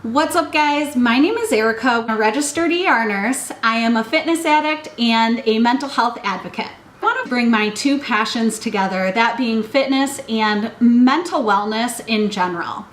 What's up, guys? My name is Erica. I'm a registered ER nurse. I am a fitness addict and a mental health advocate. I want to bring my two passions together, that being fitness and mental wellness in general.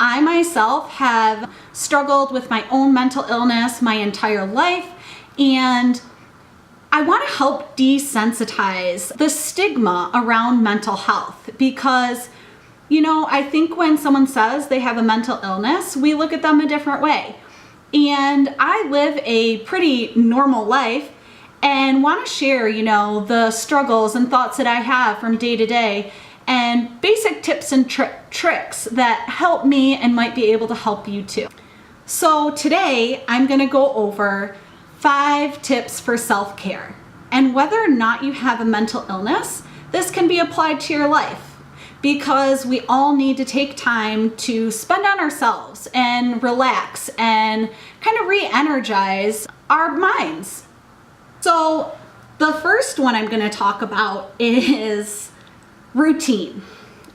I myself have struggled with my own mental illness my entire life, and I want to help desensitize the stigma around mental health because I think when someone says they have a mental illness, we look at them a different way. And I live a pretty normal life and want to share, the struggles and thoughts that I have from day to day and basic tips and tricks that help me and might be able to help you too. So today I'm going to go over 5 tips for self-care. And whether or not you have a mental illness, this can be applied to your life, because we all need to take time to spend on ourselves and relax and kind of re-energize our minds. So the first one I'm going to talk about is routine.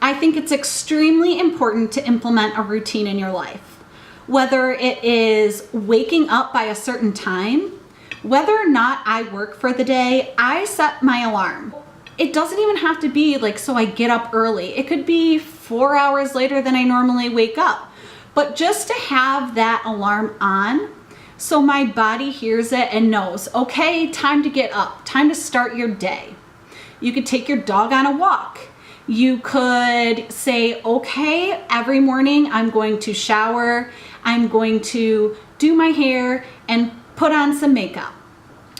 I think it's extremely important to implement a routine in your life. Whether it is waking up by a certain time, whether or not I work for the day, I set my alarm. It doesn't even have to be so I get up early. It could be 4 hours later than I normally wake up. But just to have that alarm on so my body hears it and knows, okay, time to get up, time to start your day. You could take your dog on a walk. You could say, okay, every morning I'm going to shower, I'm going to do my hair and put on some makeup.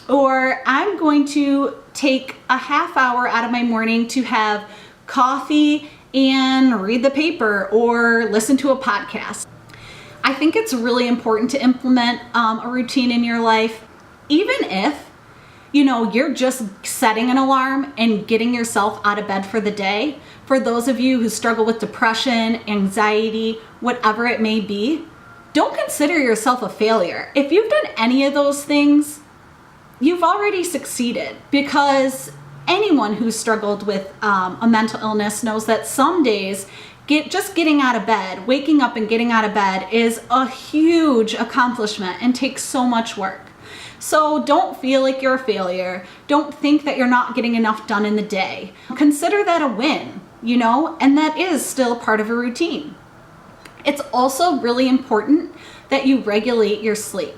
Or I'm going to take a half hour out of my morning to have coffee and read the paper or listen to a podcast. I think it's really important to implement a routine in your life, even if, you're just setting an alarm and getting yourself out of bed for the day. For those of you who struggle with depression, anxiety, whatever it may be, don't consider yourself a failure. If you've done any of those things, you've already succeeded, because anyone who's struggled with a mental illness knows that some days just getting out of bed, waking up and getting out of bed is a huge accomplishment and takes so much work. So don't feel like you're a failure. Don't think that you're not getting enough done in the day. Consider that a win, and that is still part of a routine. It's also really important that you regulate your sleep.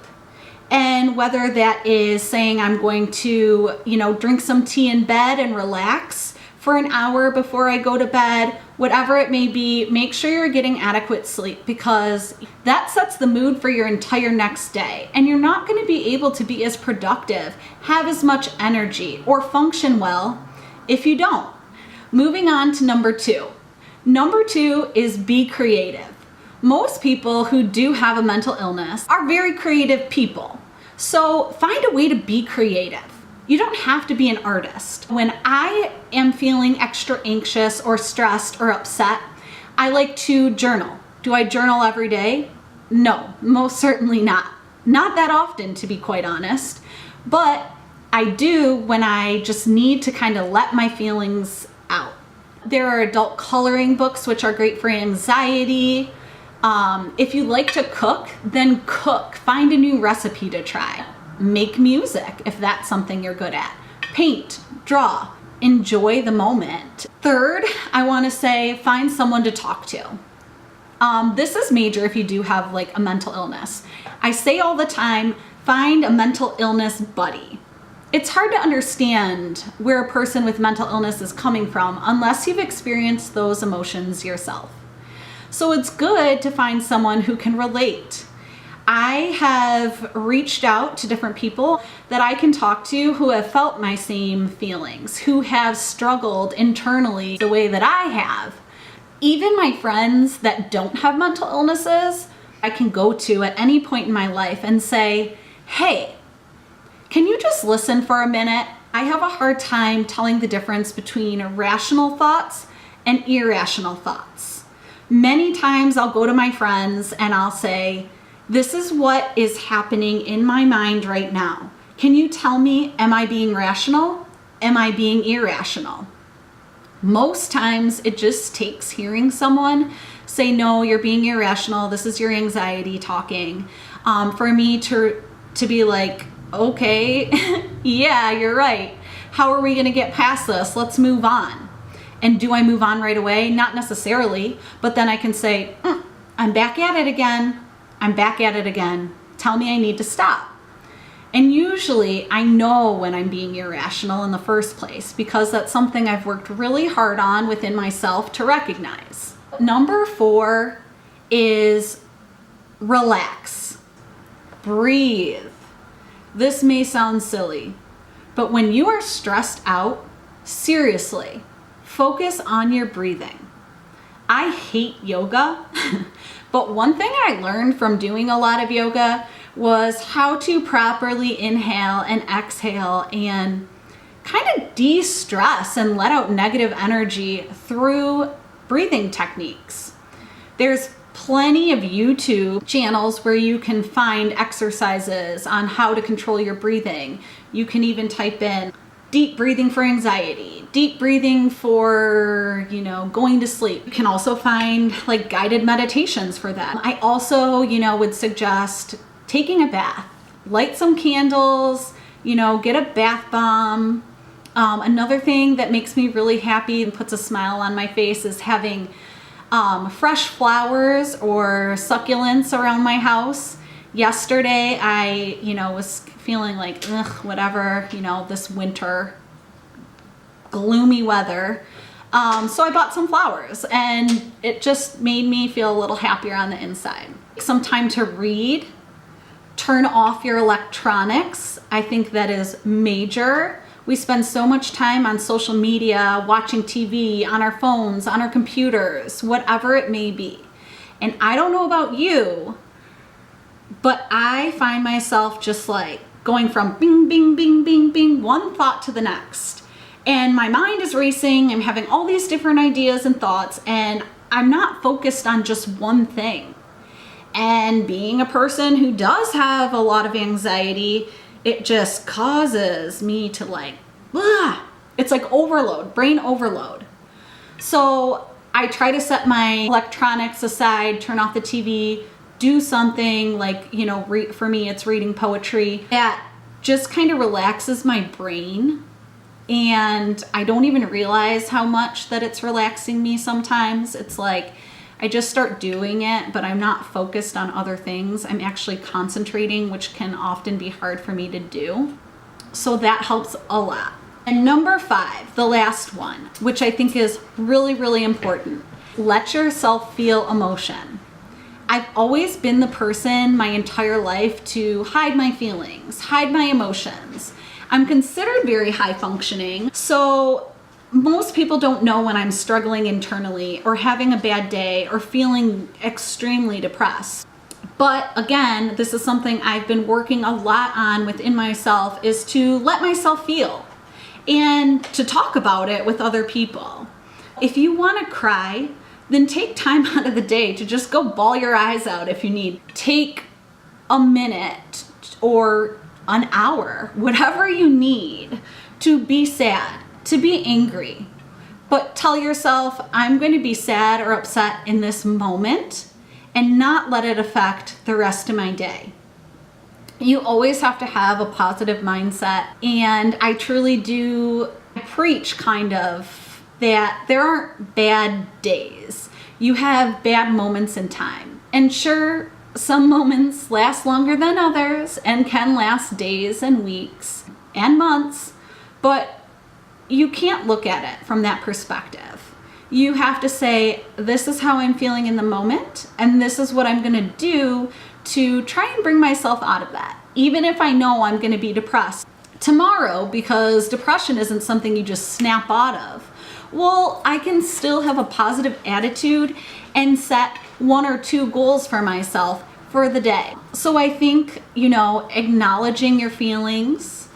And whether that is saying I'm going to, drink some tea in bed and relax for an hour before I go to bed, whatever it may be, make sure you're getting adequate sleep, because that sets the mood for your entire next day. And you're not going to be able to be as productive, have as much energy, or function well if you don't. Moving on to number 2. Number 2 is be creative. Most people who do have a mental illness are very creative people. So find a way to be creative. You don't have to be an artist. When I am feeling extra anxious or stressed or upset, I like to journal. Do I journal every day? No, most certainly not. Not that often, to be quite honest. But I do when I just need to kind of let my feelings out. There are adult coloring books, which are great for anxiety. If you like to cook, then cook. Find a new recipe to try. Make music if that's something you're good at. Paint, draw, enjoy the moment. Third, I want to say find someone to talk to. This is major if you do have a mental illness. I say all the time, find a mental illness buddy. It's hard to understand where a person with mental illness is coming from unless you've experienced those emotions yourself. So it's good to find someone who can relate. I have reached out to different people that I can talk to who have felt my same feelings, who have struggled internally the way that I have. Even my friends that don't have mental illnesses, I can go to at any point in my life and say, hey, can you just listen for a minute? I have a hard time telling the difference between rational thoughts and irrational thoughts. Many times I'll go to my friends and I'll say, this is what is happening in my mind right now. Can you tell me, am I being rational? Am I being irrational? Most times it just takes hearing someone say, no, you're being irrational. This is your anxiety talking. For me to be like, okay, yeah, you're right. How are we going to get past this? Let's move on. And do I move on right away? Not necessarily, but then I can say, I'm back at it again. I'm back at it again. Tell me I need to stop. And usually I know when I'm being irrational in the first place, because that's something I've worked really hard on within myself to recognize. Number 4 is relax. Breathe. This may sound silly, but when you are stressed out, seriously, focus on your breathing. I hate yoga, but one thing I learned from doing a lot of yoga was how to properly inhale and exhale and kind of de-stress and let out negative energy through breathing techniques. There's plenty of YouTube channels where you can find exercises on how to control your breathing. You can even type in deep breathing for anxiety, deep breathing for, going to sleep. You can also find like guided meditations for that. I also, would suggest taking a bath, light some candles, get a bath bomb. Another thing that makes me really happy and puts a smile on my face is having fresh flowers or succulents around my house. Yesterday, I, was feeling like, whatever, this winter, gloomy weather. So I bought some flowers and it just made me feel a little happier on the inside. Some time to read, turn off your electronics. I think that is major. We spend so much time on social media, watching TV, on our phones, on our computers, whatever it may be. And I don't know about you, but I find myself just like going from bing, bing, bing, bing, bing, one thought to the next. And my mind is racing. I'm having all these different ideas and thoughts, and I'm not focused on just one thing. And being a person who does have a lot of anxiety, it just causes me to it's like overload, brain overload. So I try to set my electronics aside, turn off the TV, do something like, for me, it's reading poetry that just kind of relaxes my brain. And I don't even realize how much that it's relaxing me sometimes. It's like I just start doing it, but I'm not focused on other things. I'm actually concentrating, which can often be hard for me to do. So that helps a lot. And number 5, the last one, which I think is really, really important. Let yourself feel emotion. I've always been the person my entire life to hide my feelings, hide my emotions. I'm considered very high functioning, so most people don't know when I'm struggling internally or having a bad day or feeling extremely depressed. But again, this is something I've been working a lot on within myself, is to let myself feel and to talk about it with other people. If you want to cry, then take time out of the day to just go bawl your eyes out if you need. Take a minute or an hour, whatever you need, to be sad, to be angry. But tell yourself, I'm going to be sad or upset in this moment and not let it affect the rest of my day. You always have to have a positive mindset. And I truly do preach kind of that there aren't bad days. You have bad moments in time. And sure, some moments last longer than others and can last days and weeks and months, but you can't look at it from that perspective. You have to say, this is how I'm feeling in the moment, and this is what I'm going to do to try and bring myself out of that, even if I know I'm going to be depressed tomorrow, because depression isn't something you just snap out of. Well, I can still have a positive attitude and set 1 or 2 goals for myself for the day. So I think, acknowledging your feelings,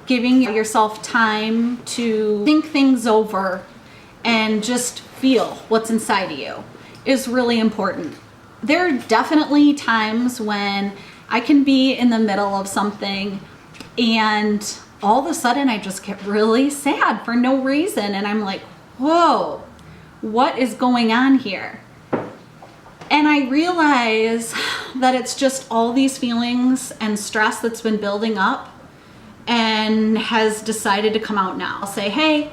giving yourself time to think things over and just feel what's inside of you is really important. There are definitely times when I can be in the middle of something and all of a sudden I just get really sad for no reason. And I'm like, whoa, what is going on here? And I realize that it's just all these feelings and stress that's been building up and has decided to come out now. I'll say, hey,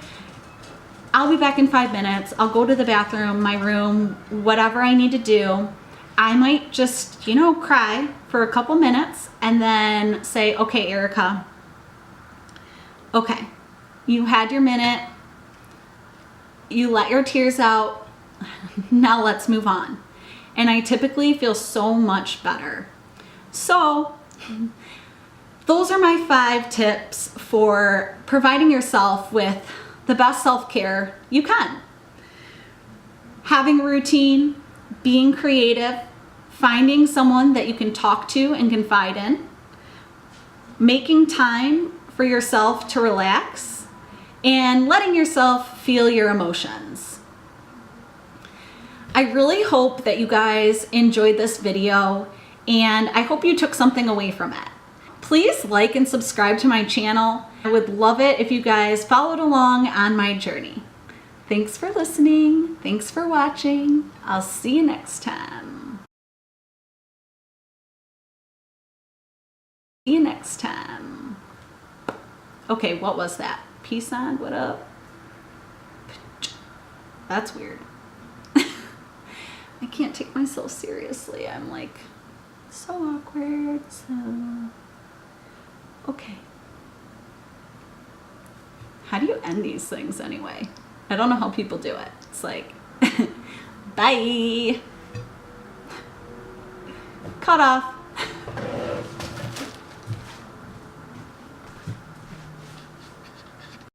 I'll be back in 5 minutes. I'll go to the bathroom, my room, whatever I need to do. I might just, cry for a couple minutes and then say, okay, Erica, okay, you had your minute. You let your tears out. Now let's move on. And I typically feel so much better. So those are my 5 tips for providing yourself with the best self-care you can. Having a routine, being creative, finding someone that you can talk to and confide in, making time for yourself to relax, and letting yourself feel your emotions. I really hope that you guys enjoyed this video, and I hope you took something away from it. Please like and subscribe to my channel. I would love it if you guys followed along on my journey. Thanks for listening. Thanks for watching. I'll see you next time. See you next time. Okay, what was that? Peace on, what up? That's weird. I can't take myself seriously. I'm like so awkward, so okay. How do you end these things anyway? I don't know how people do it. It's like, bye. Cut off.